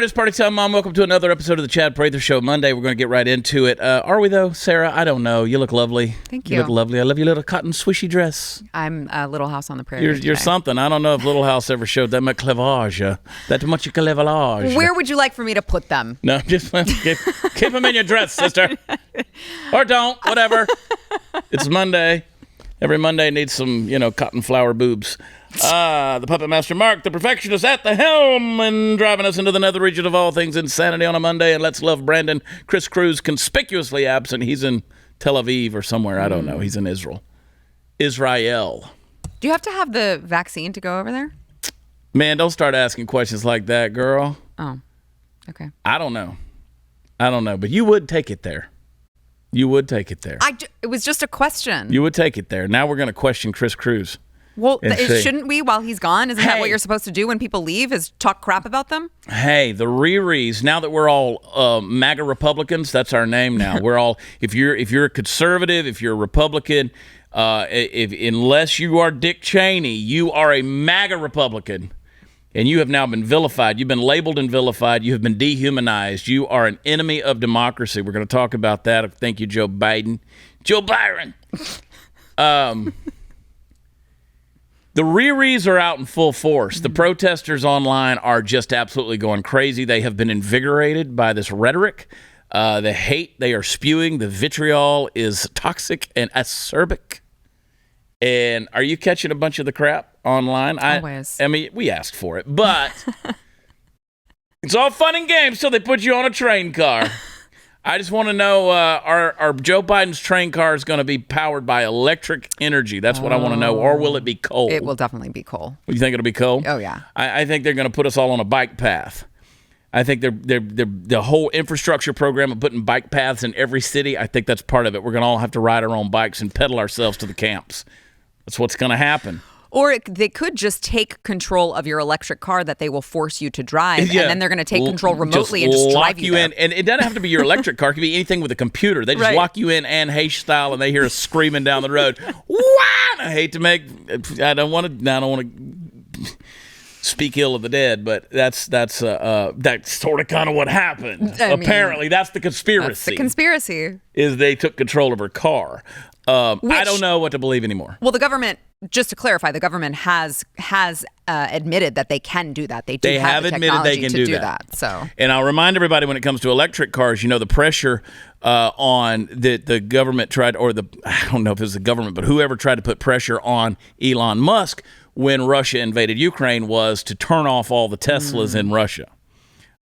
it's party time, Mom. Welcome to another episode of the Chad Prather Show. Monday, we're going to get right into it. Are we, though, Sarah? I don't know. You look lovely. Thank you. You look lovely. I love your little cotton swishy dress. I'm a Little House on the Prairie. You're something. I don't know if Little House ever showed that much cleavage. That much cleavage. Where would you like for me to put them? No, just keep them in your dress, sister. Or don't. Whatever. It's Monday. Every Monday needs some, cotton flower boobs. The Puppet Master Mark, the perfectionist at the helm, and driving us into the nether region of all things insanity on a Monday. And let's love Brandon. Chris Cruz, conspicuously absent. He's in Tel Aviv or somewhere. I don't know. He's in Israel. Do you have to have the vaccine to go over there? Man, don't start asking questions like that, girl. Oh, okay. I don't know. But you would take it there. You would take it there. It was just a question. You would take it there. Now we're going to question Chris Cruz. Well, shouldn't we while he's gone? Isn't that what you're supposed to do when people leave, is talk crap about them? Hey, the Riris, now that we're all MAGA Republicans, that's our name now. We're all, if you're a conservative, if you're a Republican, unless you are Dick Cheney, you are a MAGA Republican. And you have now been vilified. You've been labeled and vilified. You have been dehumanized. You are an enemy of democracy. We're going to talk about that. Thank you, Joe Biden. Joe Byron. The Riris are out in full force. The protesters online are just absolutely going crazy. They have been invigorated by this rhetoric. The hate they are spewing, the vitriol is toxic and acerbic. And are you catching a bunch of the crap online? Always. I mean, we asked for it, but it's all fun and games till they put you on a train car. I just want to know, are Joe Biden's train cars going to be powered by electric energy? That's what I want to know. Or will it be coal? It will definitely be coal. You think it'll be coal? Oh, yeah. I think they're going to put us all on a bike path. I think the whole infrastructure program of putting bike paths in every city, I think that's part of it. We're going to all have to ride our own bikes and pedal ourselves to the camps. That's what's going to happen. Or they could just take control of your electric car that they will force you to drive, and then they're going to take control remotely and just drive you there. In. And it doesn't have to be your electric car. It could be anything with a computer. They just lock you in Anne Heche style, and they hear us screaming down the road. I don't want to speak ill of the dead, but that's sort of kind of what happened. Apparently, that's the conspiracy. That's the conspiracy. Is they took control of her car. I don't know what to believe anymore. Well, the government, just to clarify, the government has admitted that they can do that. They have the admitted they can do that. So, and I'll remind everybody when it comes to electric cars, the pressure on the government tried, I don't know if it was the government, but whoever tried to put pressure on Elon Musk when Russia invaded Ukraine was to turn off all the Teslas in Russia.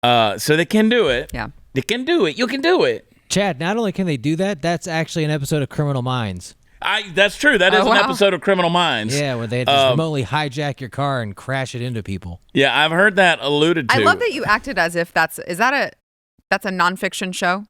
So they can do it. Yeah, they can do it. You can do it. Chad, not only can they do that, that's actually an episode of Criminal Minds. That's true. That is an episode of Criminal Minds. Yeah, where they just remotely hijack your car and crash it into people. Yeah, I've heard that alluded to. I love that you acted as if that's a nonfiction show.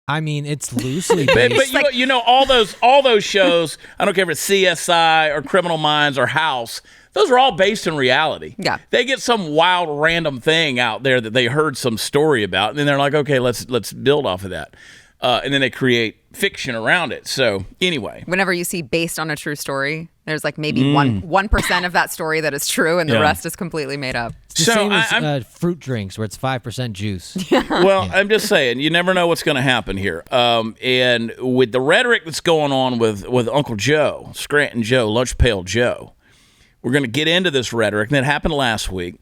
I mean, it's loosely based. But all those shows, I don't care if it's CSI or Criminal Minds or House, those are all based in reality. Yeah. They get some wild random thing out there that they heard some story about, and then they're like, okay, let's build off of that. And then they create fiction around it. So anyway. Whenever you see based on a true story, there's like maybe 1% of that story that is true, and the rest is completely made up. It's the same as fruit drinks where it's 5% juice. Well, I'm just saying, you never know what's going to happen here. And with the rhetoric that's going on with Uncle Joe, Scranton Joe, Lunch Pail Joe, we're going to get into this rhetoric. And that happened last week.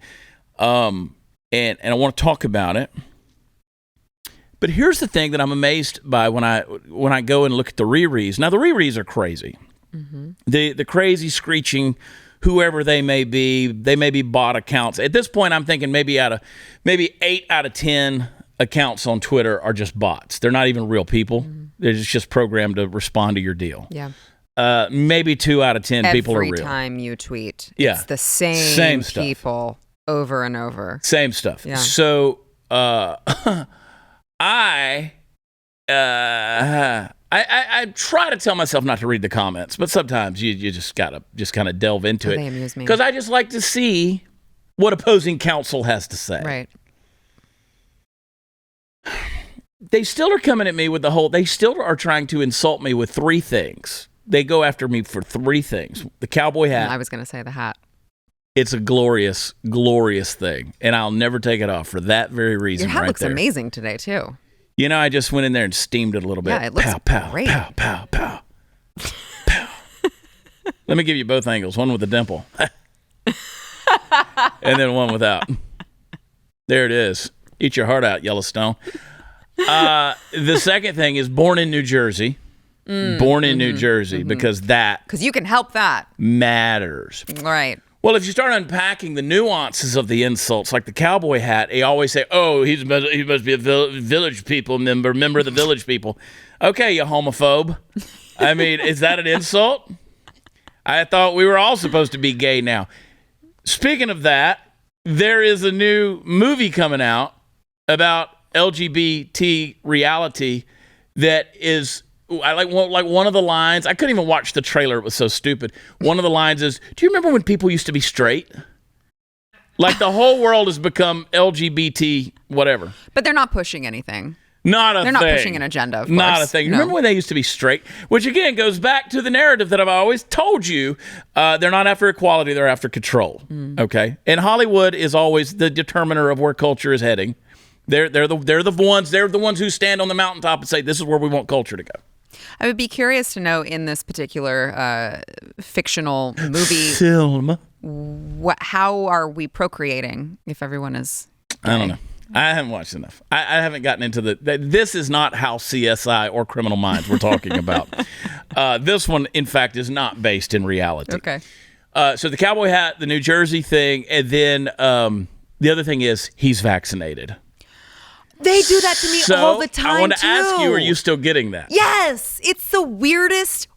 And I want to talk about it. But here's the thing that I'm amazed by when I go and look at the Riris. Now, the Riris are crazy. Mm-hmm. The crazy, screeching, whoever they may be bot accounts. At this point, I'm thinking maybe 8 out of 10 accounts on Twitter are just bots. They're not even real people. Mm-hmm. They're just programmed to respond to your deal. Yeah. Maybe 2 out of 10 people are real. Every time you tweet, it's the same people over and over. Same stuff. Yeah. So I try to tell myself not to read the comments, but sometimes you just gotta kind of delve into it. They amuse me. Because I just like to see what opposing counsel has to say. Right. They still are coming at me with they still are trying to insult me with 3 things. They go after me for 3 things. The cowboy hat. I was going to say the hat. It's a glorious, glorious thing, and I'll never take it off for that very reason. Your hat right looks there. amazing today too. You know, I just went in there and steamed it a little bit. Yeah, it looks great. Pow, pow, pow, pow. Let me give you both angles. One with a dimple, and then one without. There it is. Eat your heart out, Yellowstone. The second thing is born in New Jersey. Born in New Jersey, because you can help that matters. Right. Well, if you start unpacking the nuances of the insults, like the cowboy hat, they always say, "Oh, he must be a village people member of the village people." Okay, you homophobe. I mean, is that an insult? I thought we were all supposed to be gay now. Speaking of that, there is a new movie coming out about LGBT reality that is. I like one of the lines. I couldn't even watch the trailer. It was so stupid. One of the lines is, "Do you remember when people used to be straight?" Like the whole world has become LGBT whatever. But they're not pushing anything. They're not pushing an agenda, of course. Not a thing. No. Remember when they used to be straight? Which, again, goes back to the narrative that I've always told you. They're not after equality. They're after control. Okay? And Hollywood is always the determiner of where culture is heading. They're the ones who stand on the mountaintop and say, "This is where we want culture to go." I would be curious to know, in this particular fictional movie, film, how are we procreating if everyone is gay? I don't know. I haven't watched enough. I haven't gotten into this is not how CSI or Criminal Minds we're talking about. This one, in fact, is not based in reality. Okay. So the cowboy hat, the New Jersey thing, and then the other thing is he's vaccinated. They do that to me all the time, I want to ask you, are you still getting that? Yes. It's the weirdest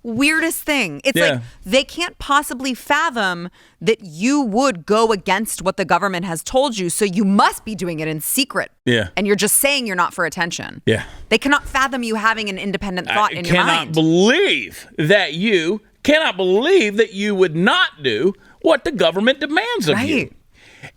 thing. It's like they can't possibly fathom that you would go against what the government has told you, so you must be doing it in secret. Yeah. And you're just saying you're not for attention. Yeah. They cannot fathom you having an independent thought in your mind. I cannot believe that you would not do what the government demands of you.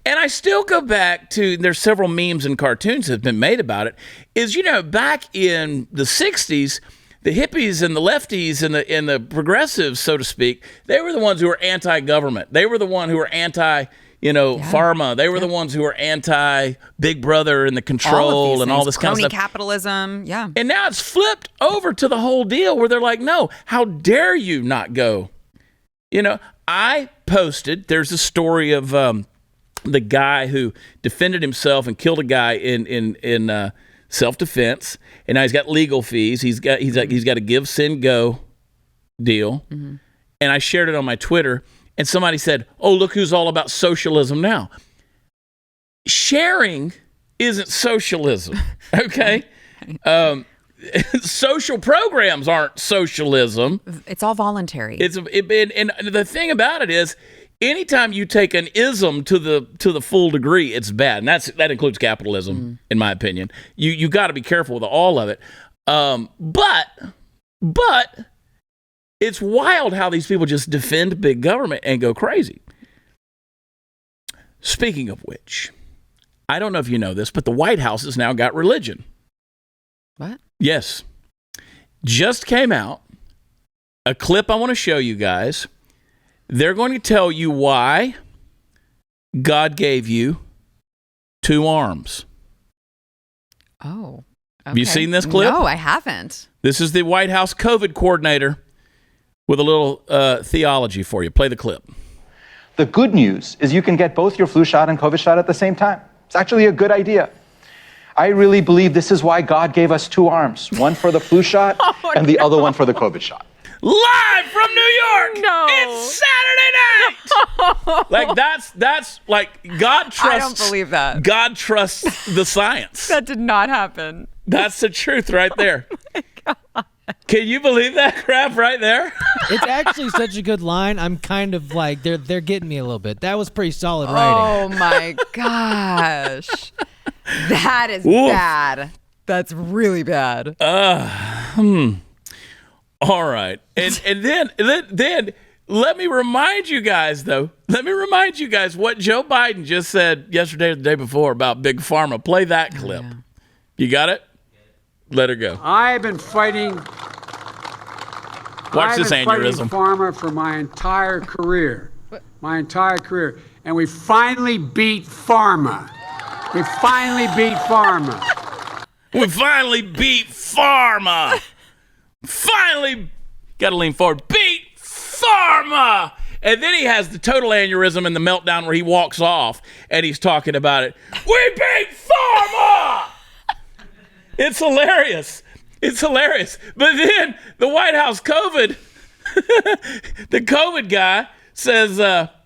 And I still go back to, there's several memes and cartoons that have been made about it, is, back in the 60s, the hippies and the lefties and the progressives, so to speak, they were the ones who were anti-government. They were the one who were pharma. They were the ones who were anti-Big Brother and the control and all this kind of stuff. Crony capitalism, yeah. And now it's flipped over to the whole deal where they're like, no, how dare you not go? I posted, there's a story of the guy who defended himself and killed a guy in self-defense, and now he's got legal fees. He's got a give, send, go deal. And I shared it on my Twitter, and somebody said, "Oh, look who's all about socialism now." Sharing isn't socialism, okay? Social programs aren't socialism. It's all voluntary. And the thing about it is, anytime you take an ism to the full degree, it's bad, and that includes capitalism, in my opinion. You got to be careful with all of it. But it's wild how these people just defend big government and go crazy. Speaking of which, I don't know if you know this, but the White House has now got religion. What? Yes. Just came out a clip I want to show you guys. They're going to tell you why God gave you 2 arms. Oh. Okay. Have you seen this clip? No, I haven't. This is the White House COVID coordinator with a little theology for you. Play the clip. The good news is you can get both your flu shot and COVID shot at the same time. It's actually a good idea. I really believe this is why God gave us 2 arms, one for the flu shot and the other one for the COVID shot. Live from New York. No. It's Saturday night. Like that's like God trusts. I don't believe that. God trusts the science. That did not happen. That's the truth right there. Oh my God. Can you believe that crap right there? It's actually such a good line. I'm kind of like they're getting me a little bit. That was pretty solid writing. Oh my gosh. That is bad. That's really bad. All right. And then let me remind you guys, though. Let me remind you guys what Joe Biden just said yesterday or the day before about Big Pharma. Play that clip. Yeah. You got it? Let her go. I've been fighting Watch this aneurysm. Pharma for my entire career. my entire career. And we finally beat pharma. We finally beat pharma. We finally beat pharma. Finally, got to lean forward. Beat pharma. And then he has the total aneurysm and the meltdown where he walks off and he's talking about it. We beat pharma. It's hilarious. It's hilarious. But then the White House COVID, the COVID guy says,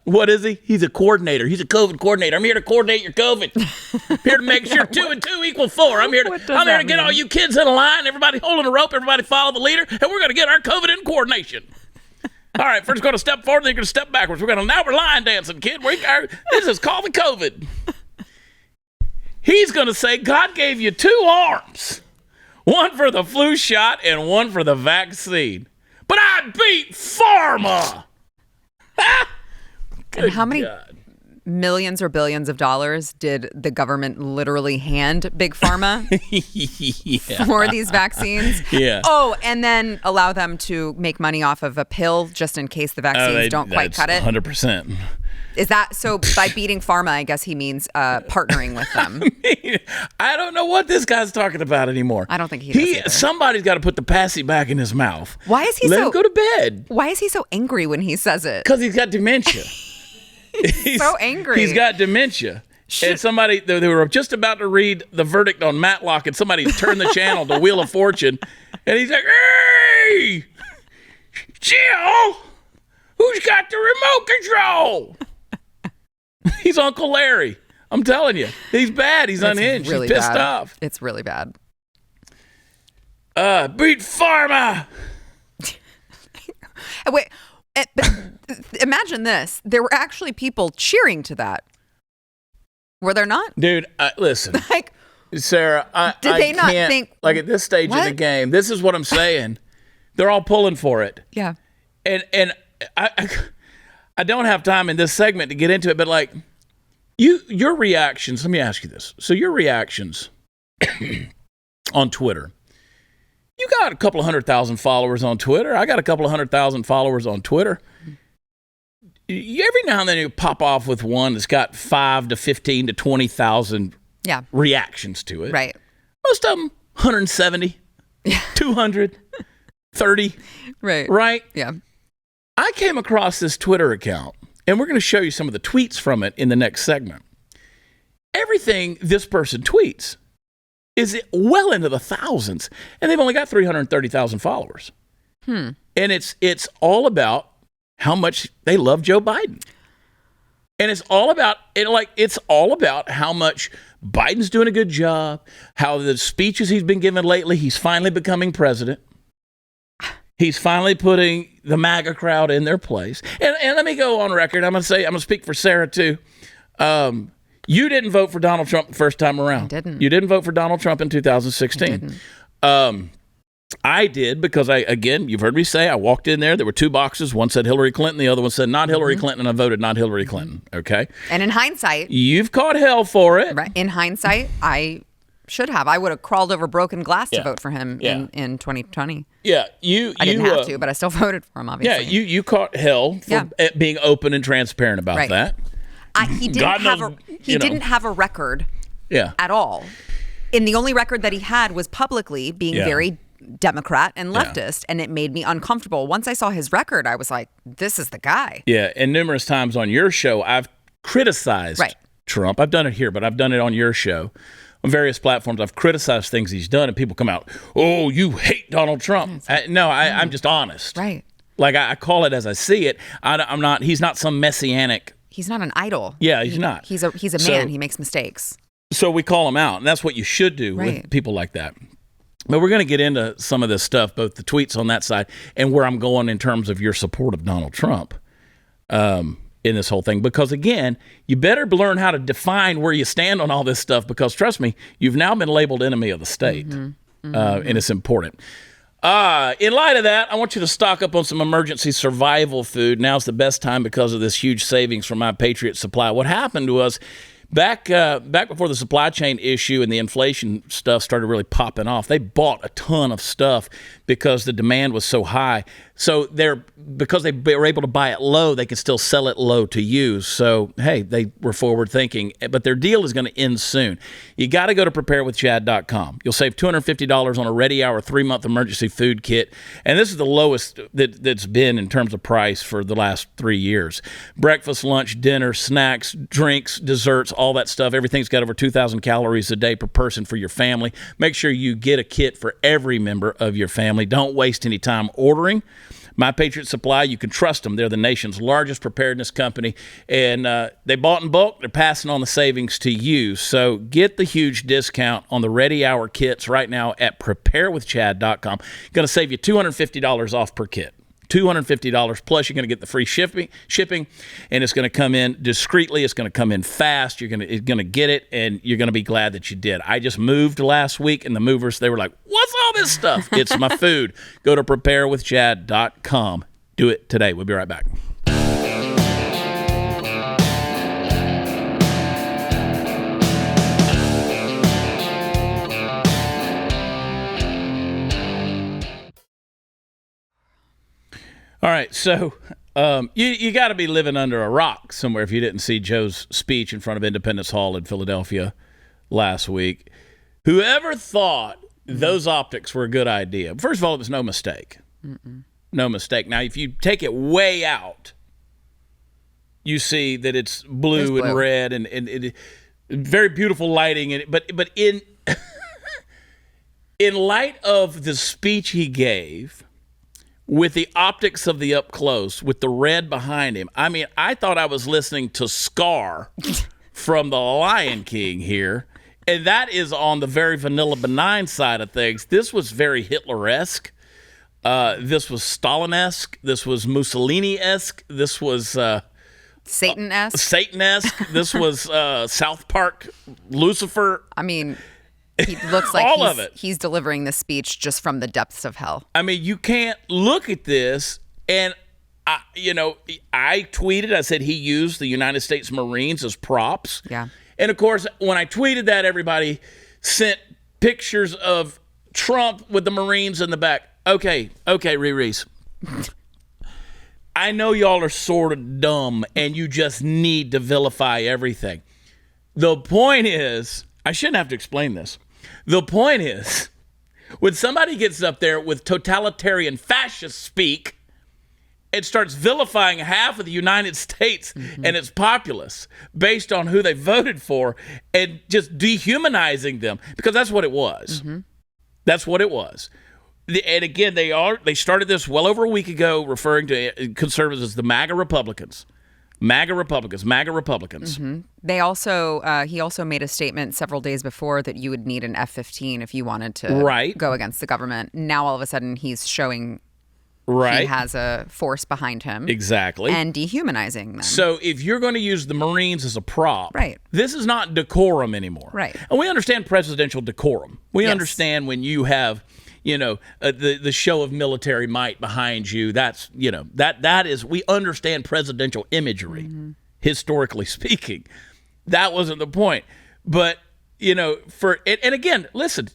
what is he? He's a coordinator. He's a COVID coordinator. I'm here to coordinate your COVID. Here to make sure 2 and 2 equal 4. I'm here to get all you kids in a line. Everybody holding a rope. Everybody follow the leader. And we're going to get our COVID in coordination. All right, first going to step forward, then you're going to step backwards. Now we're line dancing, kid. This is called the COVID. He's going to say God gave you 2 arms. One for the flu shot and one for the vaccine. But I beat pharma. And how many millions or billions of dollars did the government literally hand Big Pharma for these vaccines? Yeah. Oh, and then allow them to make money off of a pill just in case the vaccines don't quite cut it? 100%. Is that so? By beating pharma, I guess he means partnering with them. I don't know what this guy's talking about anymore. I don't think he does either. Somebody's got to put the passy back in his mouth. Why is he Let him go to bed. Why is he so angry when he says it? Because he's got dementia. he's so angry. He's got dementia. And they were just about to read the verdict on Matlock, and somebody turned the channel to Wheel of Fortune, and he's like, "Hey, Jill, who's got the remote control?" He's Uncle Larry. I'm telling you. He's bad. He's unhinged. Really He's pissed bad. off. It's really bad. Beat pharma. Wait, but imagine this. There were actually people cheering to that. Were there not? Dude, listen. Like, Sarah, did they not can't, think... Like, at this stage in the game, this is what I'm saying. They're all pulling for it. Yeah. And I don't have time in this segment to get into it, but like your reactions, let me ask you this. So your reactions on Twitter, you got a couple of 100,000 followers on Twitter. I got a couple of 100,000 followers on Twitter. Every now and then you pop off with one that's got 5 to 15 to 20,000 reactions to it. Right. Most of them 170, 200, 30. Right. Right? Yeah. I came across this Twitter account, and we're going to show you some of the tweets from it in the next segment. Everything this person tweets is well into the thousands, and they've only got 330,000 followers. And it's all about how much they love Joe Biden. And it's all about how much Biden's doing a good job, how the speeches he's been giving lately, he's finally becoming president. He's finally putting the MAGA crowd in their place. And let me go on record. I'm going to speak for Sarah too. You didn't vote for Donald Trump the first time around. I didn't. You didn't vote for Donald Trump in 2016. I did because you've heard me say, I walked in there were 2 boxes. One said Hillary Clinton. The other one said not Hillary Clinton. And I voted not Hillary Clinton. Okay. And in hindsight. You've caught hell for it. Right. In hindsight, I should have. I would have crawled over broken glass to vote for him in 2020. Yeah, I didn't have to, but I still voted for him, obviously. Yeah, you caught hell for being open and transparent about that. He didn't have a record at all. And the only record that he had was publicly being very Democrat and leftist, and it made me uncomfortable. Once I saw his record, I was like, this is the guy. Yeah, and numerous times on your show, I've criticized Trump. I've done it here, but I've done it on your show. On various platforms, I've criticized things he's done, and people come out, "Oh, you hate Donald Trump." I'm just honest. Right. Like I call it as I see it. I'm not. He's not some messianic. He's not an idol. Yeah, he's not. He's a man. He makes mistakes. So we call him out, and that's what you should do with people like that. But we're going to get into some of this stuff, both the tweets on that side and where I'm going in terms of your support of Donald Trump. In this whole thing, because again, you better learn how to define where you stand on all this stuff, because trust me, you've now been labeled enemy of the state, and it's important. In light of that, I want you to stock up on some emergency survival food. Now's the best time because of this huge savings from My Patriot Supply. What happened to us back before the supply chain issue and the inflation stuff started really popping off, they bought a ton of stuff because the demand was so high. So because they were able to buy it low, they can still sell it low to you. So, hey, they were forward thinking, but their deal is going to end soon. You got to go to preparewithchad.com. You'll save $250 on a Ready Hour 3-month emergency food kit. And this is the lowest that's been in terms of price for the last 3 years. Breakfast, lunch, dinner, snacks, drinks, desserts, all that stuff. Everything's got over 2,000 calories a day per person for your family. Make sure you get a kit for every member of your family. Don't waste any time ordering. My Patriot Supply, you can trust them. They're the nation's largest preparedness company, and they bought in bulk. They're passing on the savings to you. So get the huge discount on the Ready Hour kits right now at preparewithchad.com. Going to save you $250 off per kit. $250 plus you're going to get the free shipping, and it's going to come in discreetly. It's going to come in fast. You're going to get it, and you're going to be glad that you did. I just moved last week, and the movers, they were like, what's all this stuff? It's my food. Go to preparewithchad.com. Do it today. We'll be right back. All right, so you got to be living under a rock somewhere if you didn't see Joe's speech in front of Independence Hall in Philadelphia last week. Whoever thought those optics were a good idea? First of all, it was no mistake. No mistake. Now, if you take it way out, you see that it's blue and red and very beautiful lighting. But in in light of the speech he gave, with the optics of the up close, with the red behind him, I mean, I thought I was listening to Scar from The Lion King here, and that is on the very vanilla benign side of things. This was very Hitler-esque. This was Stalin-esque. This was Mussolini-esque. This was Satan-esque. Satan-esque. This was South Park Lucifer. I mean, he looks like he's delivering the speech just from the depths of hell. I mean, you can't look at this, and I tweeted, I said he used the United States Marines as props. Yeah. And of course, when I tweeted that, everybody sent pictures of Trump with the Marines in the back. Okay, Reese. I know y'all are sort of dumb, and you just need to vilify everything. The point is, I shouldn't have to explain this. The point is, when somebody gets up there with totalitarian fascist speak and starts vilifying half of the United States and its populace based on who they voted for and just dehumanizing them, because that's what it was. That's what it was. And again, they started this well over a week ago, referring to conservatives as the MAGA Republicans. MAGA Republicans. They also, he also made a statement several days before that you would need an F-15 if you wanted to go against the government. Now all of a sudden he's showing he has a force behind him. Exactly. And dehumanizing them. So if you're going to use the Marines as a prop, this is not decorum anymore. Right. And we understand presidential decorum. We understand when you have, the show of military might behind you. That's, that is, we understand presidential imagery, historically speaking. That wasn't the point. But, and again, listen,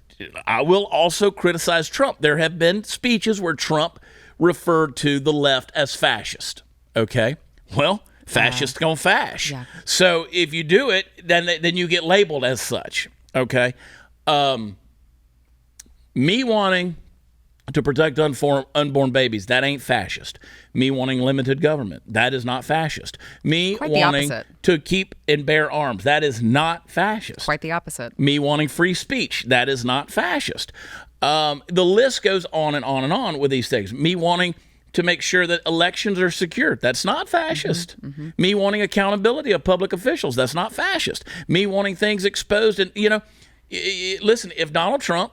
I will also criticize Trump. There have been speeches where Trump referred to the left as fascist. Okay? Well, fascist gonna fash. Yeah. So if you do it, then you get labeled as such. Okay? Me wanting to protect unborn babies, that ain't fascist. Me wanting limited government, that is not fascist. Me wanting to keep and bear arms, that is not fascist. Quite the opposite. Me wanting free speech, that is not fascist. The list goes on and on and on with these things. Me wanting to make sure that elections are secure, that's not fascist. Me wanting accountability of public officials, that's not fascist. Me wanting things exposed. And, listen, if Donald Trump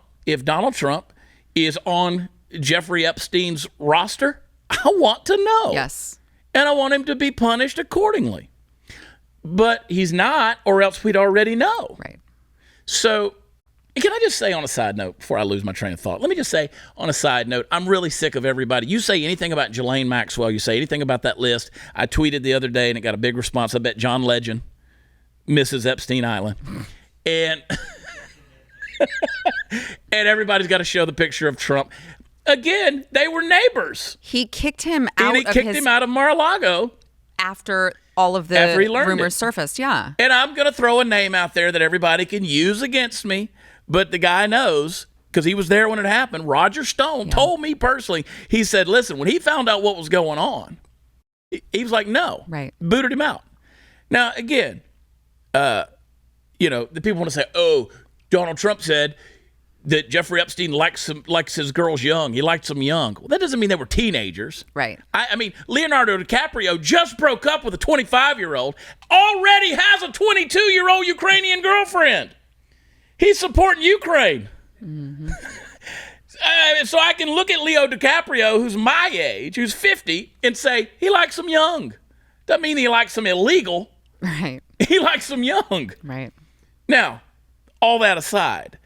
is on Jeffrey Epstein's roster, I want to know. Yes. And I want him to be punished accordingly. But he's not, or else we'd already know. Right. So, can I just say on a side note, before I lose my train of thought, let me just say on a side note, I'm really sick of everybody. You say anything about Ghislaine Maxwell, you say anything about that list. I tweeted the other day and it got a big response. I bet John Legend misses Epstein Island. And... and everybody's got to show the picture of Trump. again, they were neighbors. He kicked him out. And he kicked him out of Mar-a-Lago after all of the rumors surfaced. Yeah. And I'm going to throw a name out there that everybody can use against me, but the guy knows because he was there when it happened. Roger Stone told me personally. He said, "Listen, when he found out what was going on, he was like, no, booted him out." Now, again, the people want to say, "Oh, Donald Trump said that Jeffrey Epstein likes his girls young. He liked them young." Well, that doesn't mean they were teenagers. Right. I mean, Leonardo DiCaprio just broke up with a 25-year-old, already has a 22-year-old Ukrainian girlfriend. He's supporting Ukraine. Mm-hmm. So I can look at Leo DiCaprio, who's my age, who's 50, and say, he likes them young. Doesn't mean he likes them illegal. Right. He likes them young. Right. Now, all that aside,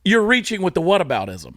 you're reaching with the whataboutism.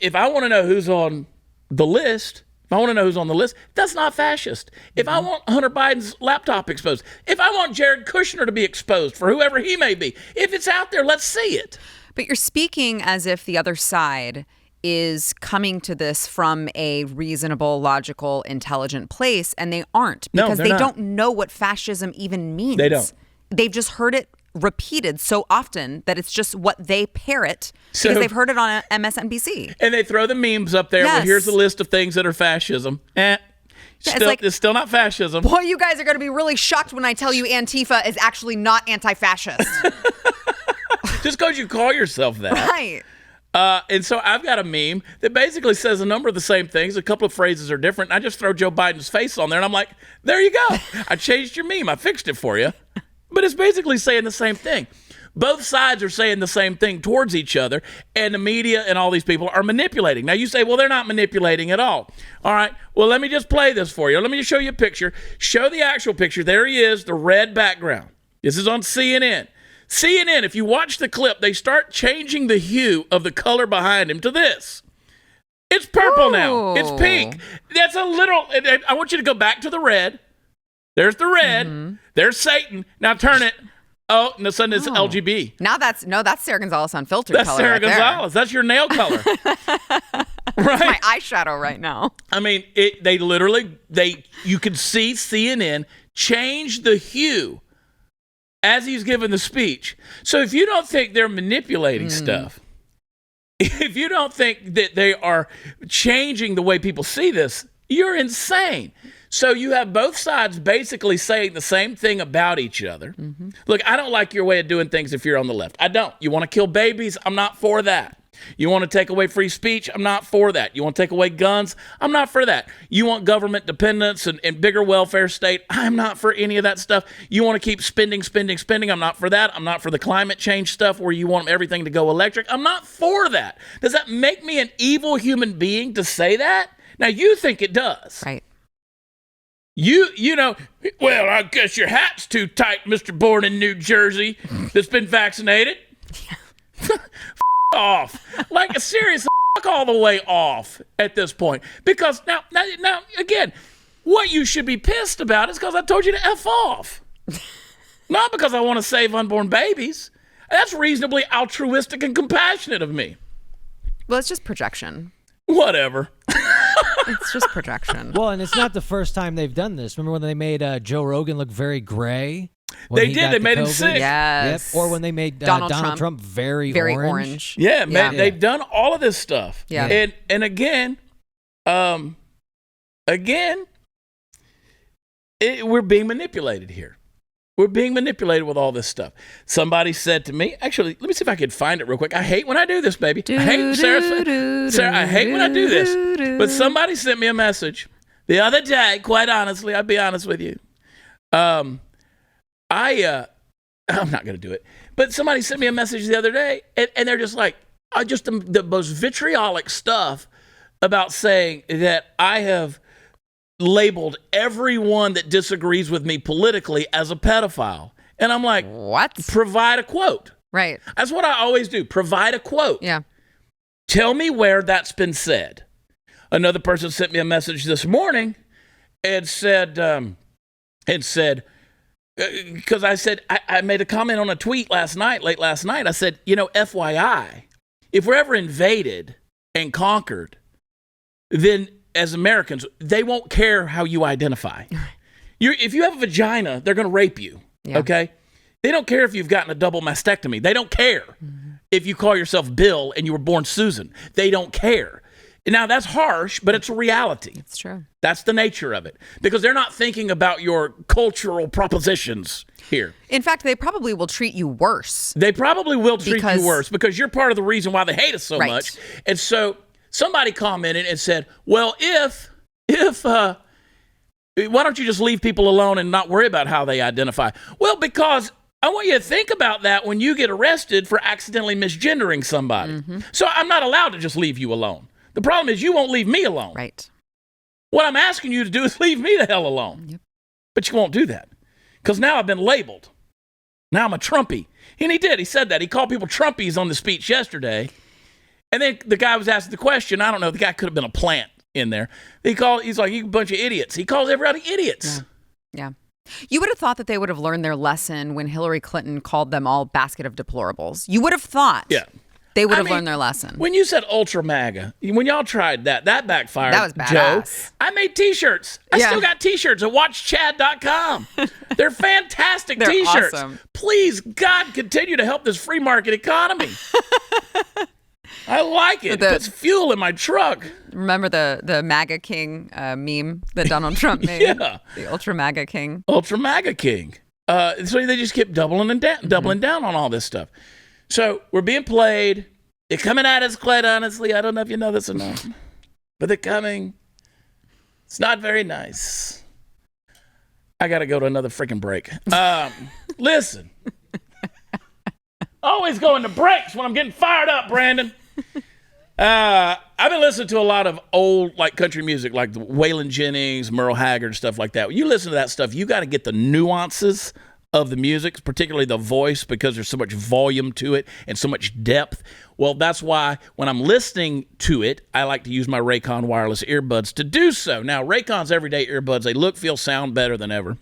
If I want to know who's on the list, that's not fascist. If I want Hunter Biden's laptop exposed, if I want Jared Kushner to be exposed for whoever he may be, if it's out there, let's see it. But you're speaking as if the other side is coming to this from a reasonable, logical, intelligent place, and they aren't, because they don't know what fascism even means. They don't. They've just heard it repeated so often that it's just what they parrot because they've heard it on MSNBC. And they throw the memes up there. Yes. Well, here's a list of things that are fascism. It's still not fascism. Boy, you guys are going to be really shocked when I tell you Antifa is actually not anti-fascist. Just because you call yourself that. Right. And so I've got a meme that basically says a number of the same things. A couple of phrases are different. I just throw Joe Biden's face on there, and I'm like, there you go. I changed your meme. I fixed it for you. But it's basically saying the same thing. Both sides are saying the same thing towards each other, and the media and all these people are manipulating. Now, you say, well, they're not manipulating at all. All right, well, let me just play this for you. Let me just show you a picture. Show the actual picture. There he is, the red background. This is on CNN. CNN, if you watch the clip, they start changing the hue of the color behind him to this. It's purple now. It's pink. That's a little, I want you to go back to the red. There's the red. Mm-hmm. There's Satan. Now turn it. Oh, and the sudden it's LGB. Now that's Sara Gonzales unfiltered color. That's Sara Gonzales. That's your nail color. Right? That's my eyeshadow right now. I mean, you can see CNN change the hue as he's giving the speech. So if you don't think they're manipulating stuff, if you don't think that they are changing the way people see this, you're insane. So you have both sides basically saying the same thing about each other. Mm-hmm. Look, I don't like your way of doing things if you're on the left. I don't. You want to kill babies? I'm not for that. You want to take away free speech? I'm not for that. You want to take away guns? I'm not for that. You want government dependence and bigger welfare state? I'm not for any of that stuff. You want to keep spending? I'm not for that. I'm not for the climate change stuff where you want everything to go electric. I'm not for that. Does that make me an evil human being to say that? Now, you think it does. Right. You know, well, I guess your hat's too tight, Mr. Born in New Jersey that's been vaccinated. Off. Like, seriously, all the way off at this point. Because now, again, what you should be pissed about is because I told you to F off. Not because I want to save unborn babies. That's reasonably altruistic and compassionate of me. Well, it's just projection. Whatever. It's just projection. Well, and it's not the first time they've done this. Remember when they made Joe Rogan look very gray? They did. They made him sick. Yes. Yep. Or when they made Donald Trump very orange. Yeah, man. Yeah. They've done all of this stuff. Yeah. And again, we're being manipulated here. We're being manipulated with all this stuff. Somebody said to me, actually, let me see if I can find it real quick. I hate when I do this, baby. I hate Sarah, I hate when I do this. But somebody sent me a message the other day, quite honestly, I'll be honest with you. I'm not going to do it. But somebody sent me a message the other day, and they're just like, just the most vitriolic stuff about saying that I have labeled everyone that disagrees with me politically as a pedophile. And I'm like, what? Provide a quote. Right. That's what I always do. Provide a quote. Yeah. Tell me where that's been said. Another person sent me a message this morning and said, because I said, I made a comment on a tweet late last night. I said, FYI, if we're ever invaded and conquered, then as Americans, they won't care how you identify. If you have a vagina, they're going to rape you, okay? They don't care if you've gotten a double mastectomy. They don't care if you call yourself Bill and you were born Susan. They don't care. Now, that's harsh, but it's a reality. It's true. That's the nature of it. Because they're not thinking about your cultural propositions here. In fact, they probably will treat you worse. They probably will treat you worse because you're part of the reason why they hate us so much. And so somebody commented and said, well, why don't you just leave people alone and not worry about how they identify? Well, because I want you to think about that when you get arrested for accidentally misgendering somebody. So I'm not allowed to just leave you alone. The problem is you won't leave me alone. Right. What I'm asking you to do is leave me the hell alone. Yep. But you won't do that because now I've been labeled. Now I'm a Trumpy. And he did. He said that. He called people Trumpies on the speech yesterday. And then the guy was asking the question. I don't know. The guy could have been a plant in there. He's like, you bunch of idiots. He calls everybody idiots. Yeah. You would have thought that they would have learned their lesson when Hillary Clinton called them all basket of deplorables. You would have thought. Yeah. They would have learned their lesson. When you said ultra MAGA, when y'all tried that backfired. That was badass. Joe, I made T-shirts. I still got T-shirts at watchchad.com. They're fantastic T-shirts. Awesome. Please, God, continue to help this free market economy. I like it. It puts fuel in my truck. Remember the MAGA King meme that Donald Trump made? Yeah. The ultra MAGA King. Ultra MAGA King. So they just kept doubling down on all this stuff. So we're being played. They're coming at us quite honestly. I don't know if you know this or not, but they're coming. It's not very nice. I got to go to another freaking break. Listen. Always going to breaks when I'm getting fired up, Brandon. I've been listening to a lot of old country music, like the Waylon Jennings, Merle Haggard, stuff like that. When you listen to that stuff, you got to get the nuances of the music, particularly the voice, because there's so much volume to it and so much depth. Well, that's why when I'm listening to it, I like to use my Raycon wireless earbuds to do so. Now, Raycon's everyday earbuds, they look, feel, sound better than ever.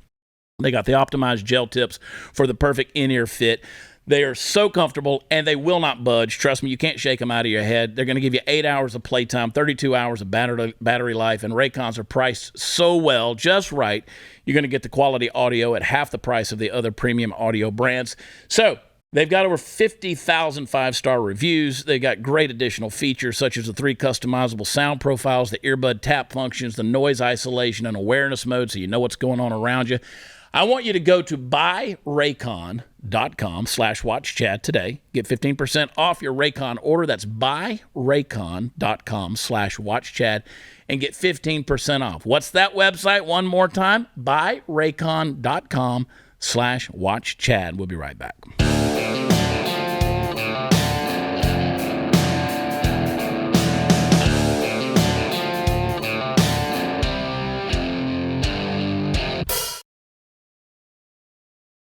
They got the optimized gel tips for the perfect in-ear fit. They are so comfortable, and they will not budge. Trust me, you can't shake them out of your head. They're going to give you 8 hours of playtime, 32 hours of battery life, and Raycons are priced so well, just right. You're going to get the quality audio at half the price of the other premium audio brands. So they've got over 50,000 five-star reviews. They've got great additional features, such as the 3 customizable sound profiles, the earbud tap functions, the noise isolation, and awareness mode, so you know what's going on around you. I want you to go to buyraycon.com/watchchad today. Get 15% off your Raycon order. That's buyraycon.com/watchchad and get 15% off. What's that website? One more time, buyraycon.com/watchchad. We'll be right back.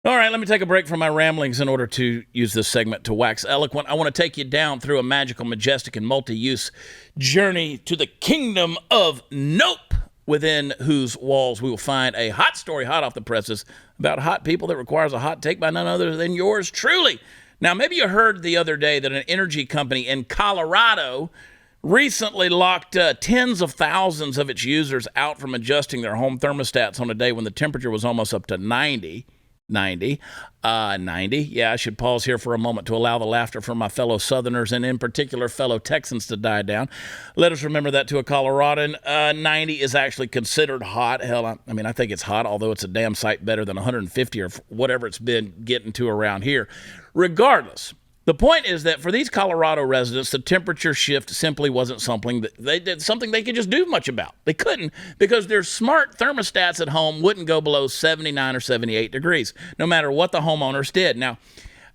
All right, let me take a break from my ramblings in order to use this segment to wax eloquent. I want to take you down through a magical, majestic, and multi-use journey to the kingdom of Nope, within whose walls we will find a hot story hot off the presses about hot people that requires a hot take by none other than yours truly. Now, maybe you heard the other day that an energy company in Colorado recently locked tens of thousands of its users out from adjusting their home thermostats on a day when the temperature was almost up to 90. Yeah, I should pause here for a moment to allow the laughter from my fellow Southerners and in particular fellow Texans to die down. Let us remember that to a Coloradan, 90 is actually considered hot. Hell, I mean, I think it's hot, although it's a damn sight better than 150 or whatever it's been getting to around here. Regardless, the point is that for these Colorado residents, the temperature shift simply wasn't something that they could just do much about. They couldn't, because their smart thermostats at home wouldn't go below 79 or 78 degrees, no matter what the homeowners did. Now,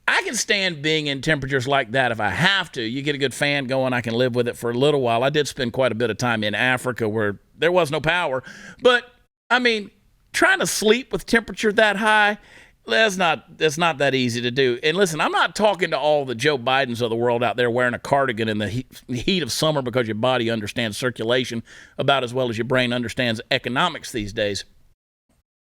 I can stand being in temperatures like that if I have to. You get a good fan going, I can live with it for a little while. I did spend quite a bit of time in Africa where there was no power. But, I mean, trying to sleep with temperature that high, that's not that easy to do. And listen, I'm not talking to all the Joe Bidens of the world out there wearing a cardigan in the heat of summer because your body understands circulation about as well as your brain understands economics these days.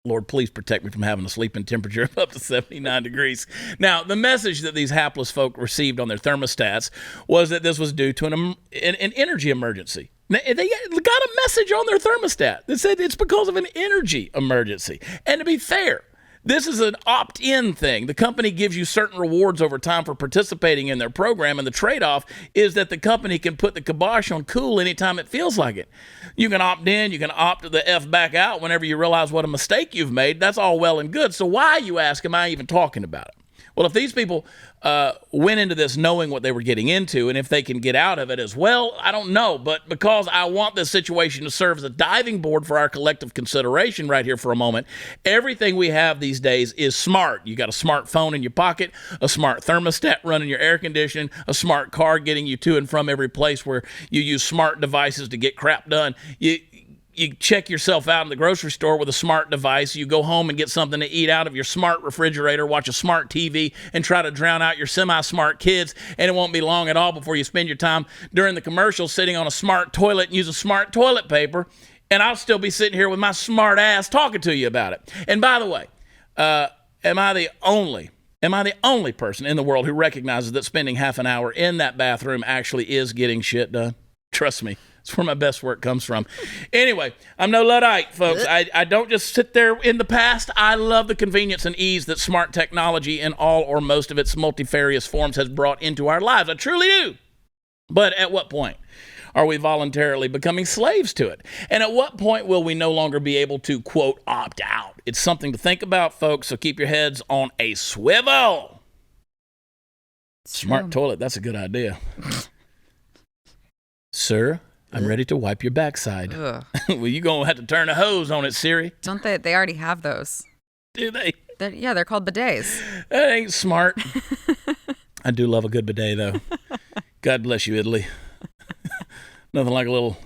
Lord, please protect me from having a sleeping temperature of up to 79 degrees. Now, the message that these hapless folk received on their thermostats was that this was due to an energy emergency. They got a message on their thermostat that said it's because of an energy emergency. And to be fair, this is an opt-in thing. The company gives you certain rewards over time for participating in their program, and the trade-off is that the company can put the kibosh on cool anytime it feels like it. You can opt in, you can opt the F back out whenever you realize what a mistake you've made. That's all well and good. So why, you ask, am I even talking about it? Well, if these people went into this knowing what they were getting into, and if they can get out of it as well, I don't know. But because I want this situation to serve as a diving board for our collective consideration right here for a moment, everything we have these days is smart. You got a smartphone in your pocket, a smart thermostat running your air conditioning, a smart car getting you to and from every place where you use smart devices to get crap done. You check yourself out in the grocery store with a smart device. You go home and get something to eat out of your smart refrigerator, watch a smart TV, and try to drown out your semi-smart kids. And it won't be long at all before you spend your time during the commercial sitting on a smart toilet and use a smart toilet paper. And I'll still be sitting here with my smart ass talking to you about it. And by the way, am I the only person in the world who recognizes that spending half an hour in that bathroom actually is getting shit done? Trust me. It's where my best work comes from. Anyway, I'm no Luddite, folks. I don't just sit there in the past. I love the convenience and ease that smart technology in all or most of its multifarious forms has brought into our lives. I truly do. But at what point are we voluntarily becoming slaves to it? And at what point will we no longer be able to, quote, opt out? It's something to think about, folks, so keep your heads on a swivel. Smart toilet, that's a good idea. Sir, I'm ready to wipe your backside. Well, you're going to have to turn a hose on it, Siri. Don't they? They already have those. Do they? They're called bidets. That ain't smart. I do love a good bidet, though. God bless you, Italy. Nothing like a little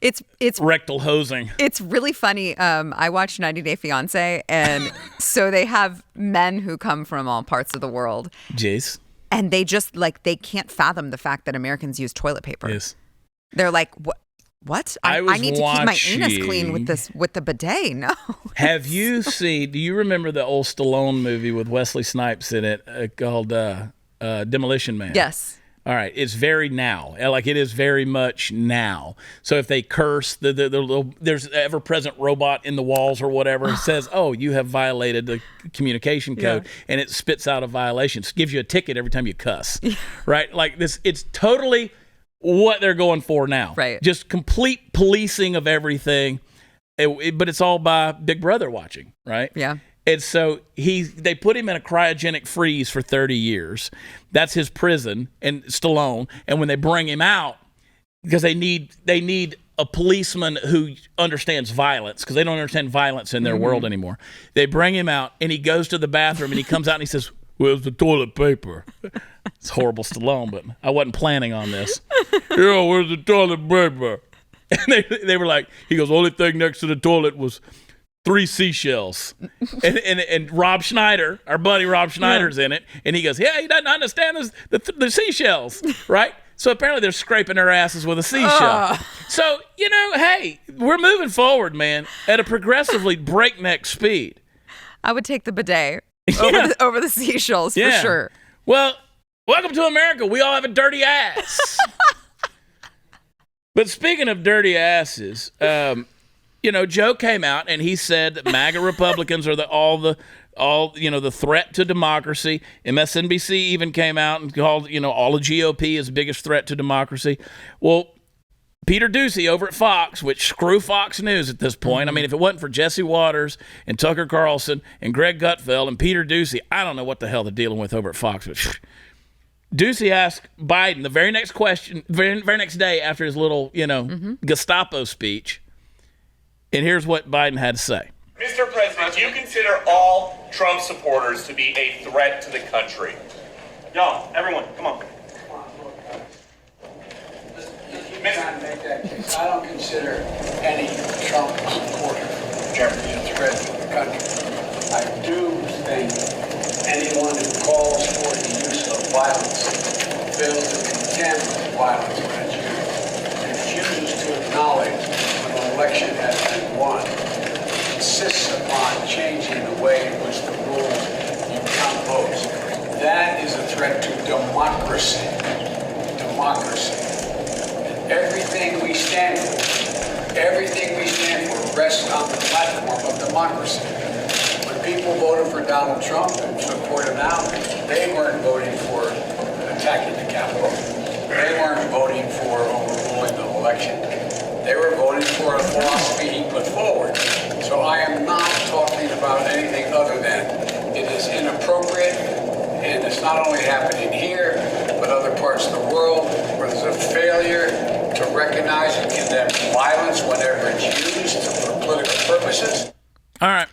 it's rectal hosing. It's really funny. I watched 90 Day Fiancé, and so they have men who come from all parts of the world. Jace. And they just, they can't fathom the fact that Americans use toilet paper. Yes. They're like, what? I need to keep my anus clean with the bidet. No. Have you seen, do you remember the old Stallone movie with Wesley Snipes in it called Demolition Man? Yes. All right. It's very now. It is very much now. So if they curse, there's an ever-present robot in the walls or whatever. It says, oh, you have violated the communication code, and it spits out a violation. It gives you a ticket every time you cuss, right? It's totally what they're going for now. Right. Just complete policing of everything, but it's all by Big Brother watching, right? Yeah. And so they put him in a cryogenic freeze for 30 years. That's his prison, and Stallone. And when they bring him out, because they need a policeman who understands violence, because they don't understand violence in their world anymore. They bring him out, and he goes to the bathroom, and he comes out, and he says, "Where's the toilet paper?" It's horrible, Stallone, but I wasn't planning on this. "Yeah, where's the toilet paper?" And they were like, he goes, "Only thing next to the toilet was 3 seashells." And Rob Schneider, our buddy Rob Schneider's in it, and he goes, "Yeah, he doesn't understand the seashells," right? So apparently they're scraping their asses with a seashell. So, hey, we're moving forward, man, at a progressively breakneck speed. I would take the bidet over the seashells for sure. Well, welcome to America. We all have a dirty ass. But speaking of dirty asses, Joe came out and he said that MAGA Republicans are the threat to democracy. MSNBC even came out and called, all the GOP is the biggest threat to democracy. Well, Peter Doocy over at Fox, which screw Fox News at this point. I mean, if it wasn't for Jesse Waters and Tucker Carlson and Greg Gutfeld and Peter Doocy, I don't know what the hell they're dealing with over at Fox. But Doocy asked Biden the very next question, very next day after his little, Gestapo speech. And here's what Biden had to say. Mr. President, do you consider all Trump supporters to be a threat to the country? Y'all, everyone, come on. I don't consider any Trump supporter a threat to the country. I do think anyone who calls for the use of violence fails to condemn violence against you, refuses to acknowledge when an election has been won, insists upon changing the way in which the rules you count votes. That is a threat to democracy. Democracy. Everything we stand for rests on the platform of democracy. When people voted for Donald Trump and support him now, they weren't voting for attacking the Capitol. They weren't voting for overruling the election. They were voting for a philosophy he put forward. So I am not talking about anything other than it is inappropriate, and it's not only happening here, but other parts of the world where there's a failure to recognize and condemn violence whenever it's used for political purposes. All right.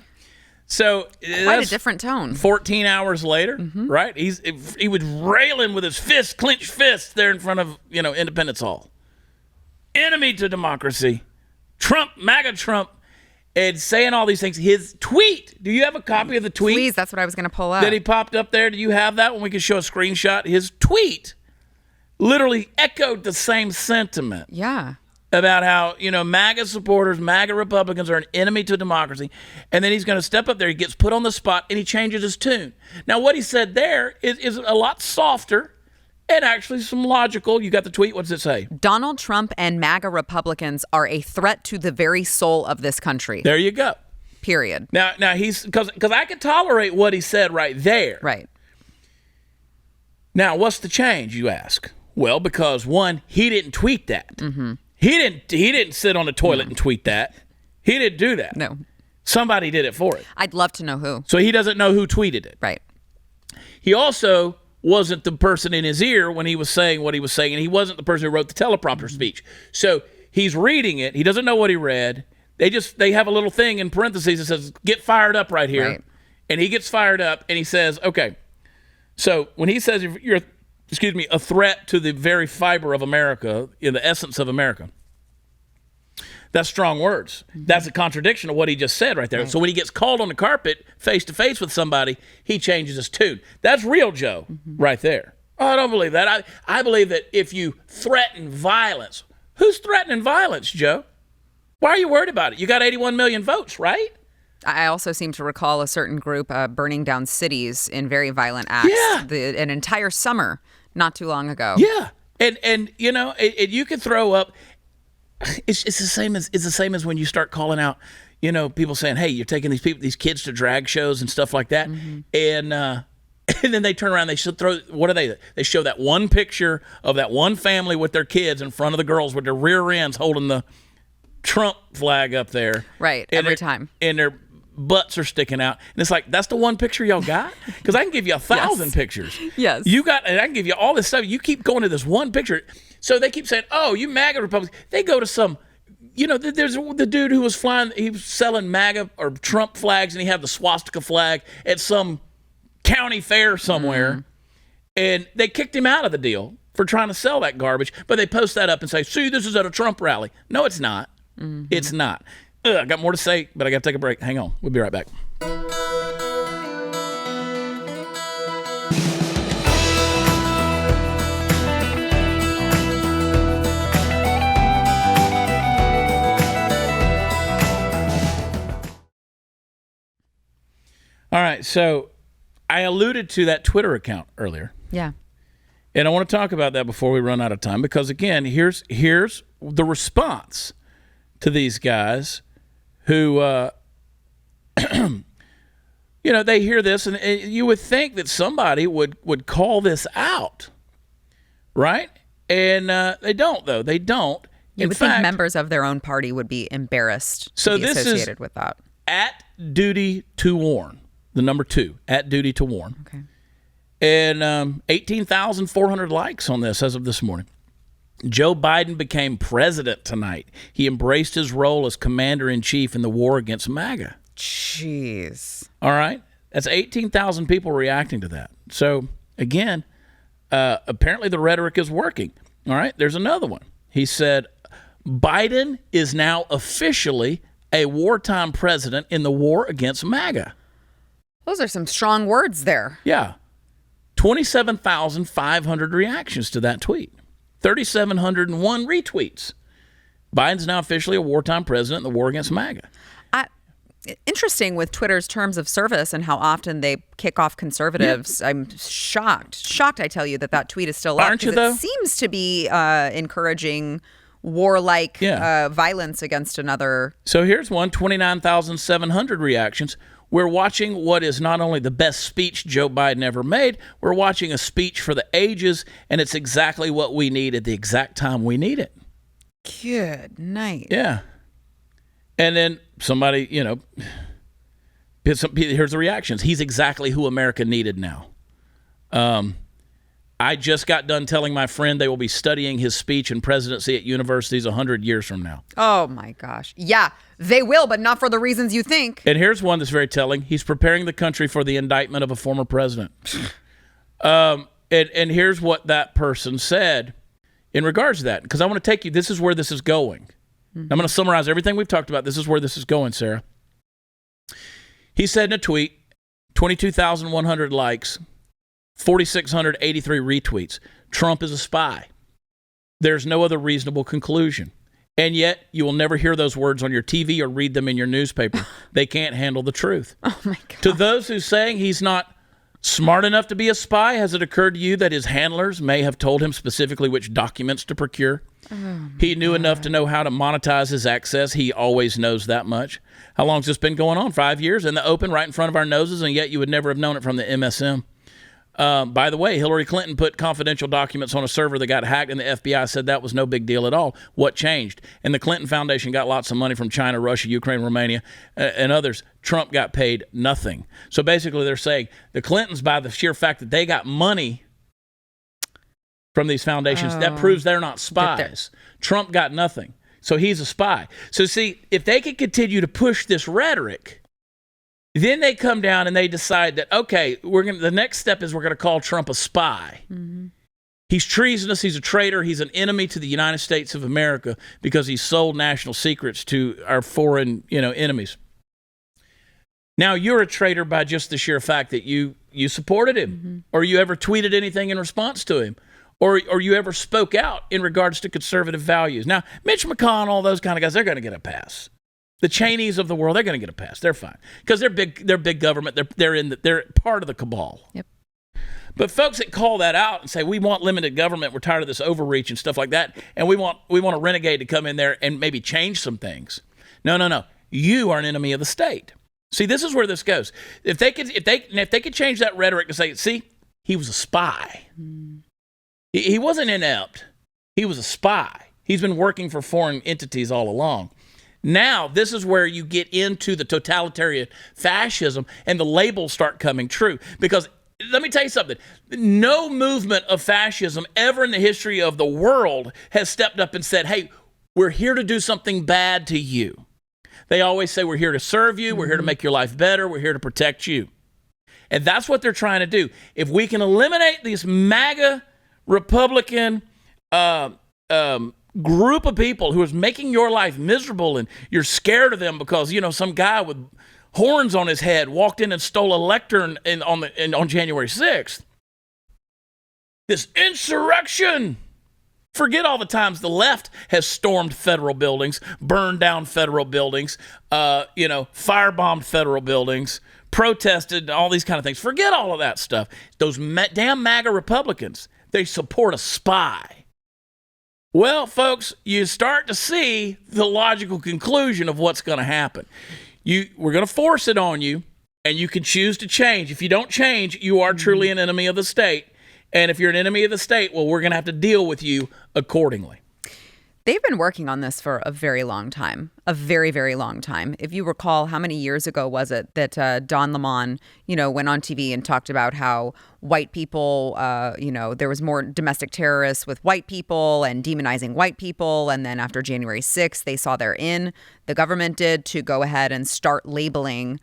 So quite a different tone. 14 hours later, right? He was railing with his clenched fists there in front of, Independence Hall. Enemy to democracy. Trump, MAGA Trump, and saying all these things. His tweet. Do you have a copy of the tweet? Please, that's what I was going to pull up. That he popped up there. Do you have that when we can show a screenshot? His tweet literally echoed the same sentiment. Yeah. About how, MAGA supporters, MAGA Republicans are an enemy to democracy. And then he's going to step up there. He gets put on the spot and he changes his tune. Now, what he said there is a lot softer and actually some logical. You got the tweet. What does it say? Donald Trump and MAGA Republicans are a threat to the very soul of this country. There you go. Period. Now he's because I could tolerate what he said right there. Right. Now, what's the change, you ask? Well, because one, he didn't tweet that. Mm-hmm. He didn't sit on the toilet and tweet that. He didn't do that. No. Somebody did it for him. I'd love to know who. So he doesn't know who tweeted it. Right. He also wasn't the person in his ear when he was saying what he was saying, and he wasn't the person who wrote the teleprompter speech. So he's reading it. He doesn't know what he read. They have a little thing in parentheses that says, get fired up right here. Right. And he gets fired up, and he says, okay. So when he says you're a threat to the very fiber of America, in the essence of America, that's strong words. Mm-hmm. That's a contradiction of what he just said right there. Right. So when he gets called on the carpet face-to-face with somebody, he changes his tune. That's real Joe right there. Oh, I don't believe that. I believe that if you threaten violence, who's threatening violence, Joe? Why are you worried about it? You got 81 million votes, right? I also seem to recall a certain group burning down cities in very violent acts. Yeah. An entire summer not too long ago. Yeah. And you can throw up. It's the same as when you start calling out, people saying, hey, you're taking these kids to drag shows and stuff like that. Mm-hmm. And then they turn around, they should throw, what are they? They show that one picture of that one family with their kids in front of the girls with their rear ends holding the Trump flag up there. Right, every time. And their butts are sticking out. And it's like, that's the one picture y'all got? Because I can give you 1,000 pictures. Yes. And I can give you all this stuff. You keep going to this one picture. So they keep saying, oh, you MAGA Republicans. They go to some, there's the dude who was flying, he was selling MAGA or Trump flags, and he had the swastika flag at some county fair somewhere. Mm. And they kicked him out of the deal for trying to sell that garbage. But they post that up and say, see, this is at a Trump rally. No, it's not. Mm-hmm. It's not. I got more to say, but I got to take a break. Hang on. We'll be right back. All right, so I alluded to that Twitter account earlier. Yeah. And I want to talk about that before we run out of time, because, again, here's the response to these guys who, they hear this, and you would think that somebody would call this out, right? And they don't, though. They don't. You would think members of their own party would be embarrassed to be associated with that. At Duty to Warn. The number 2, at Duty to Warn. Okay. And 18,400 likes on this as of this morning. Joe Biden became president tonight. He embraced his role as commander-in-chief in the war against MAGA. Jeez. All right? That's 18,000 people reacting to that. So, again, apparently the rhetoric is working. All right? There's another one. He said, Biden is now officially a wartime president in the war against MAGA. Those are some strong words there. Yeah. 27,500 reactions to that tweet. 3,701 retweets. Biden's now officially a wartime president in the war against MAGA. Interesting with Twitter's terms of service and how often they kick off conservatives. Yeah. I'm shocked, I tell you, that tweet is still up. Aren't you, though? It seems to be encouraging warlike violence against another. So here's one, 29,700 reactions. We're watching what is not only the best speech Joe Biden ever made, we're watching a speech for the ages, and it's exactly what we need at the exact time we need it. Good night. Yeah. And then somebody, here's the reactions. He's exactly who America needed now. I just got done telling my friend they will be studying his speech and presidency at universities 100 years from now. Oh, my gosh. Yeah, they will, but not for the reasons you think. And here's one that's very telling. He's preparing the country for the indictment of a former president. And here's what that person said in regards to that, because I want to take you, this is where this is going. I'm going to summarize everything we've talked about. This is where this is going, Sarah. He said in a tweet, 22,100 likes, 4,683 retweets. Trump is a spy. There's no other reasonable conclusion. And yet, you will never hear those words on your TV or read them in your newspaper. They can't handle the truth. Oh, my God. To those who saying he's not smart enough to be a spy, has it occurred to you that his handlers may have told him specifically which documents to procure? He knew enough to know how to monetize his access. He always knows that much. How long has this been going on? 5 years in the open, right in front of our noses, and yet you would never have known it from the MSM. By the way, Hillary Clinton put confidential documents on a server that got hacked, and the FBI said that was no big deal at all. What changed? And the Clinton Foundation got lots of money from China, Russia, Ukraine, Romania, and others. Trump got paid nothing. So basically they're saying the Clintons, by the sheer fact that they got money from these foundations, that proves they're not spies. Trump got nothing. So he's a spy. So see, if they could continue to push this rhetoric, then they come down and they decide that, okay, the next step is we're going to call Trump a spy. Mm-hmm. He's treasonous. He's a traitor. He's an enemy to the United States of America because he sold national secrets to our foreign, enemies. Now, you're a traitor by just the sheer fact that you supported him, or you ever tweeted anything in response to him, or you ever spoke out in regards to conservative values. Now, Mitch McConnell, those kind of guys, they're going to get a pass. The Cheneys of the world, they're going to get a pass. They're fine because they're big government. They're part of the cabal. Yep. But folks that call that out and say we want limited government, we're tired of this overreach and stuff like that, and we want a renegade to come in there and maybe change some things. No. You are an enemy of the state. See, this is where this goes. If they could change that rhetoric to say, see, he was a spy. He wasn't inept. He was a spy. He's been working for foreign entities all along. Now, this is where you get into the totalitarian fascism and the labels start coming true. Because let me tell you something. No movement of fascism ever in the history of the world has stepped up and said, hey, we're here to do something bad to you. They always say, we're here to serve you. We're here to make your life better. We're here to protect you. And that's what they're trying to do. If we can eliminate these MAGA Republican group of people who is making your life miserable and you're scared of them because, some guy with horns on his head walked in and stole a lectern on January 6th. This insurrection. Forget all the times the left has stormed federal buildings, burned down federal buildings, firebombed federal buildings, protested, all these kind of things. Forget all of that stuff. Those damn MAGA Republicans, they support a spy. Well, folks, you start to see the logical conclusion of what's going to happen. We're going to force it on you, and you can choose to change. If you don't change, you are truly an enemy of the state. And if you're an enemy of the state, well, we're going to have to deal with you accordingly. They've been working on this for a very long time, a very, very long time. If you recall, how many years ago was it that Don Lemon, went on TV and talked about how white people, there was more domestic terrorists with white people and demonizing white people. And then after January 6th, they saw their in, the government did, to go ahead and start labeling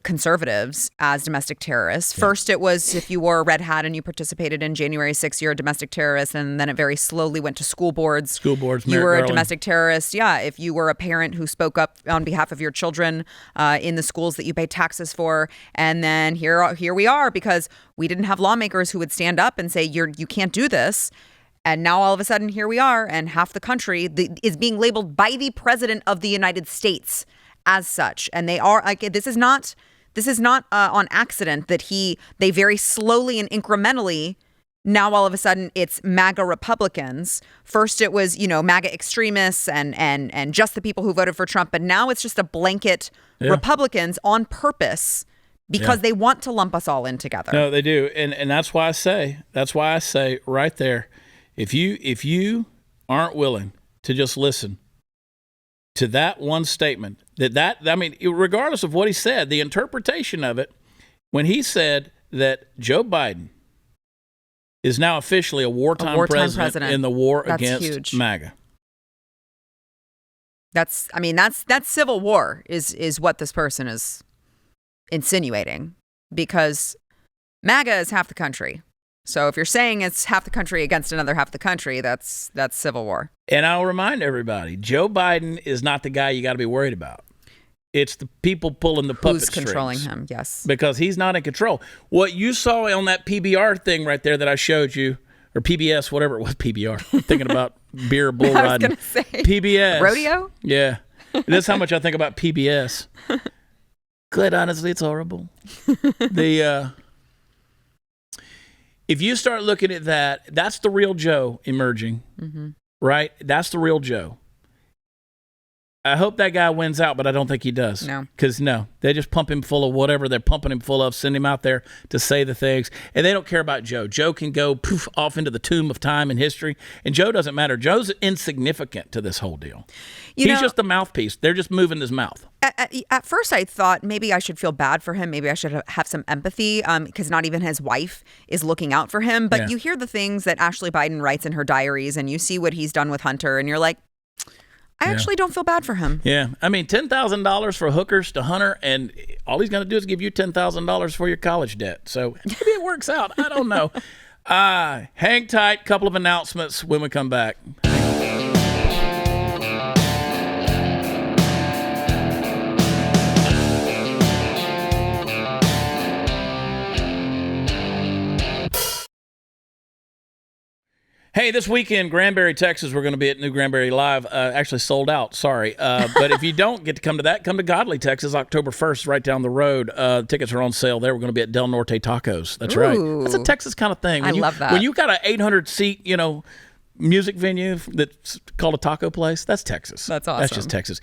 conservatives as domestic terrorists. Yeah. First, it was if you wore a red hat and you participated in January 6th, you're a domestic terrorist. And then it very slowly went to school boards. You were a domestic terrorist. Yeah. If you were a parent who spoke up on behalf of your children in the schools that you pay taxes for. And then here we are, because we didn't have lawmakers who would stand up and say, you can't do this. And now all of a sudden, here we are. And half the country is being labeled by the president of the United States as such. And they are like, this is not on accident that they very slowly and incrementally, now all of a sudden it's MAGA Republicans. First it was, MAGA extremists and just the people who voted for Trump. But now it's just a blanket Republicans on purpose because they want to lump us all in together. No, they do. And that's why I say right there, if you aren't willing to just listen to that one statement, regardless of what he said, the interpretation of it, when he said that Joe Biden is now officially a wartime president in the war against huge. MAGA. That's civil war is what this person is insinuating, because MAGA is half the country. So if you're saying it's half the country against another half the country, that's civil war. And I'll remind everybody, Joe Biden is not the guy you got to be worried about. It's the people pulling the puppet strings. Who's controlling him, yes. Because he's not in control. What you saw on that PBR thing right there that I showed you, or PBS, whatever it was, PBR. I'm thinking about beer, bull riding. I was going to say. PBS. Rodeo? Yeah. That's how much I think about PBS. Quite honestly, it's horrible. If you start looking at that, that's the real Joe emerging, right? That's the real Joe. I hope that guy wins out, but I don't think he does. No. Because, they just pump him full of whatever they're pumping him full of, send him out there to say the things, and they don't care about Joe. Joe can go poof off into the tomb of time and history, and Joe doesn't matter. Joe's insignificant to this whole deal. He's just the mouthpiece. They're just moving his mouth. At first, I thought maybe I should feel bad for him. Maybe I should have some empathy because not even his wife is looking out for him. But you hear the things that Ashley Biden writes in her diaries, and you see what he's done with Hunter, and you're like, I actually don't feel bad for him. Yeah. I mean, $10,000 for hookers to Hunter, and all he's going to do is give you $10,000 for your college debt. So maybe it works out. I don't know. Hang tight. Couple of announcements when we come back. Hey, this weekend, Granbury, Texas, we're going to be at New Granbury Live. Actually sold out, sorry. But if you don't get to come to that, come to Godley, Texas, October 1st, right down the road. Tickets are on sale there. We're going to be at Del Norte Tacos. That's right. That's a Texas kind of thing. I love that. When you got an 800-seat, music venue that's called a taco place, that's Texas. That's awesome. That's just Texas.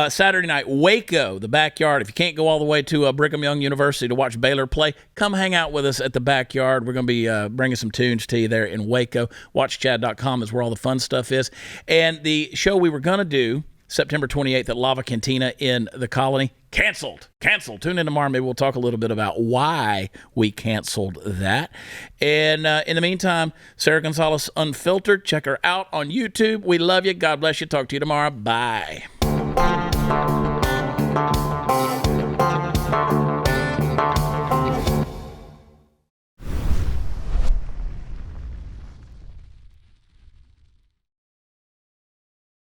Saturday night, Waco, the backyard. If you can't go all the way to Brigham Young University to watch Baylor play, come hang out with us at the backyard. We're going to be bringing some tunes to you there in Waco. WatchChad.com is where all the fun stuff is. And the show we were going to do September 28th at Lava Cantina in the Colony, canceled. Tune in tomorrow. Maybe we'll talk a little bit about why we canceled that. And in the meantime, Sara Gonzales Unfiltered. Check her out on YouTube. We love you. God bless you. Talk to you tomorrow. Bye.